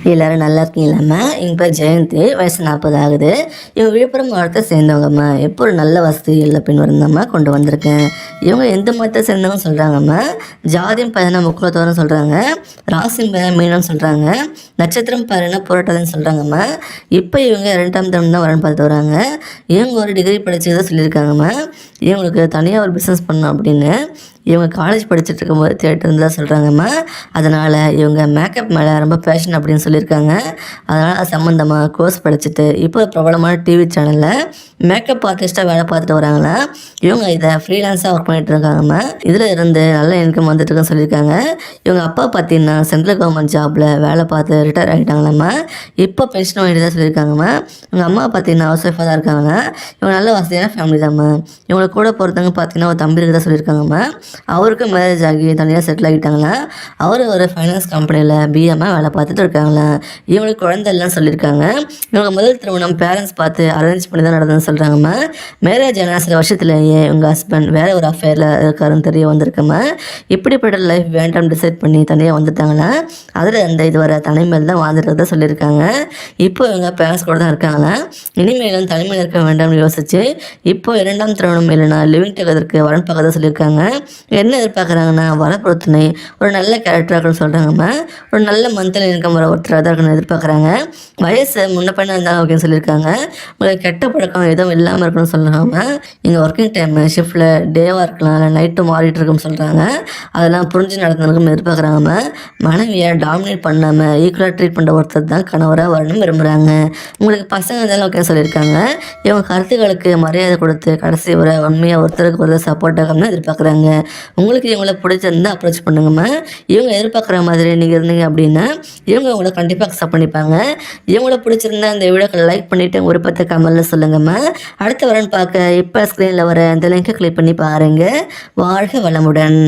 எல்லோரும் நல்லா இருக்கீங்களாம்மா? எங்கள் பேர் ஜெயந்தி, வயசு 40 ஆகுது. இவங்க விழுப்புரம் மாவட்டத்தை சேர்ந்தவங்கம்மா. எப்போ ஒரு நல்ல வசதியில் பின் வரந்தம்மா கொண்டு வந்திருக்கேன். இவங்க எந்த மதத்தை சேர்ந்தவங்க சொல்கிறாங்கம்மா. ஜாதியும் பார்த்தீங்கன்னா முக்குலத்தோறும் சொல்கிறாங்க, ராசியும் பார்த்தீங்கன்னா மீனம்னு சொல்கிறாங்க, நட்சத்திரம் பார்த்தீங்கன்னா புரட்டாதுன்னு சொல்கிறாங்கம்மா. இப்போ இவங்க 2ஆம் தரம் தான் வரன்னு பார்த்துட்டு வராங்க. இவங்க ஒரு டிகிரி படிச்சதை சொல்லியிருக்காங்கம்மா. இவங்களுக்கு தனியாக ஒரு பிஸ்னஸ் பண்ணணும் அப்படின்னு இவங்க காலேஜ் படிச்சுட்டு இருக்கும்போது தேட்டர் தான் சொல்கிறாங்கம்மா. அதனால் இவங்க மேக்கப் மேலே ரொம்ப பேஷன் அப்படின்னு சொல்லியிருக்காங்க. அதனால் சம்மந்தமாக கோர்ஸ் படிச்சுட்டு இப்போ பிரபலமான டிவி சேனலில் மேக்கப் ஆர்டிஸ்ட்டாக வேலை பார்த்துட்டு வராங்களா. இவங்க இதை ஃப்ரீலான்ஸாக ஒர்க் பண்ணிகிட்டு இருக்காங்கம்மா. இதில் இருந்து நல்ல இன்கம் வந்துட்டுருக்குன்னு சொல்லியிருக்காங்க. இவங்க அப்பா பார்த்தீங்கன்னா சென்ட்ரல் கவர்மெண்ட் ஜாபில் வேலை பார்த்து ரிட்டையர் ஆகிட்டாங்களாம்மா. இப்போ பென்ஷன் வாங்கிட்டு தான் சொல்லியிருக்காங்கம்மா. இவங்க அம்மா பார்த்தீங்கன்னா ஹவுஸ் ஒய்ஃபாக தான் இருக்காங்க. இவங்க நல்ல வசதியான ஃபேமிலி தாம்மா. இவங்களை கூட பொறுத்தவங்க பார்த்தீங்கன்னா ஒரு தம்பி தான் சொல்லியிருக்காங்கம்மா. அவருக்கும் மேரேஜ் ஆகி தனியாக செட்டில் ஆகிட்டாங்களா. அவர் ஒரு ஃபைனான்ஸ் கம்பெனியில் பிஎம்மாக வேலை பார்த்துட்டு இருக்காங்களா. இவங்களுக்கு குழந்தை இல்லைன்னு சொல்லியிருக்காங்க. இவங்க முதல் திருமணம் பேரண்ட்ஸ் பார்த்து அரேஞ்ச் பண்ணி தான் நடந்ததுன்னு சொல்கிறாங்கம்மா. மேரேஜ் ஆன சில வருஷத்துலேயே இவங்க ஹஸ்பண்ட் வேறு ஒரு அஃபேரில் இருக்காருன்னு தெரிய வந்திருக்கம்மா. இப்படிப்பட்ட லைஃப் வேண்டாம் டிசைட் பண்ணி தனியாக வந்துட்டாங்களா. அதில் அந்த இதுவரை தனிமையில் தான் வாழ்ந்துட்டு சொல்லியிருக்காங்க. இப்போ இவங்க பேரண்ட்ஸ் கூட தான் இருக்காங்களா. இனிமேலும் தனிமையில் இருக்க வேண்டாம்னு யோசிச்சு இப்போ 2ஆம் திருமணம் இல்லைனா லிவிங் டுகெதருக்கு வரன் பார்க்க சொல்லியிருக்காங்க. என்ன எதிர்பார்க்குறாங்கன்னா வரப்பொறுத்துணை ஒரு நல்ல கேரக்டராக இருக்குன்னு சொல்கிறாங்கம்மா. ஒரு நல்ல மந்த்லி இன்கம் வர ஒருத்தராக தான் இருக்குன்னு எதிர்பார்க்குறாங்க. வயசு முன்ன பண்ண இருந்தாலும் ஓகேன்னு சொல்லியிருக்காங்க. உங்களுக்கு கெட்ட பழக்கம் எதுவும் இல்லாமல் இருக்குன்னு சொல்கிறாங்கம்மா. இங்கே ஒர்க்கிங் டைம் ஷிஃப்ட்டில் டேவாக இருக்கலாம், இல்லை நைட்டு மாறிட்டு இருக்குன்னு சொல்கிறாங்க. அதெல்லாம் புரிஞ்சு நடந்துருக்குன்னு எதிர்பார்க்குறாங்கம்மா. மனைவியை டாமினேட் பண்ணாமல் ஈக்குவலாக ட்ரீட் பண்ணுற ஒருத்தர் தான் கணவராக வரணும்னு விரும்புகிறாங்க. உங்களுக்கு பசங்க இருந்தாலும் ஓகேன்னு சொல்லியிருக்காங்க. இவங்க கருத்துக்களுக்கு மரியாதை கொடுத்து கடைசி வரை உண்மையாக ஒருத்தருக்கு ஒருத்தர் சப்போர்ட்டாக எதிர்பார்க்குறாங்க. உங்களுக்கு இவங்களை பிடிச்சிருந்தா அப்ரோச் பண்ணுங்கம்மா. இவங்க எதிர்பார்க்குற மாதிரி நீங்கள் இருந்தீங்க அப்படின்னா இவங்க உங்களை கண்டிப்பாக அக்செப்ட் பண்ணிப்பாங்க. இவங்கள பிடிச்சிருந்தா இந்த வீடியோக்கு லைக் பண்ணிவிட்டு விருப்பத்தை கமெண்ட்டில் சொல்லுங்கம்மா. அடுத்த வரன்னு பார்க்க இப்போ ஸ்க்ரீனில் வர அந்த லிங்கை கிளிக் பண்ணி பாருங்கள். வாழ்க வளமுடன்.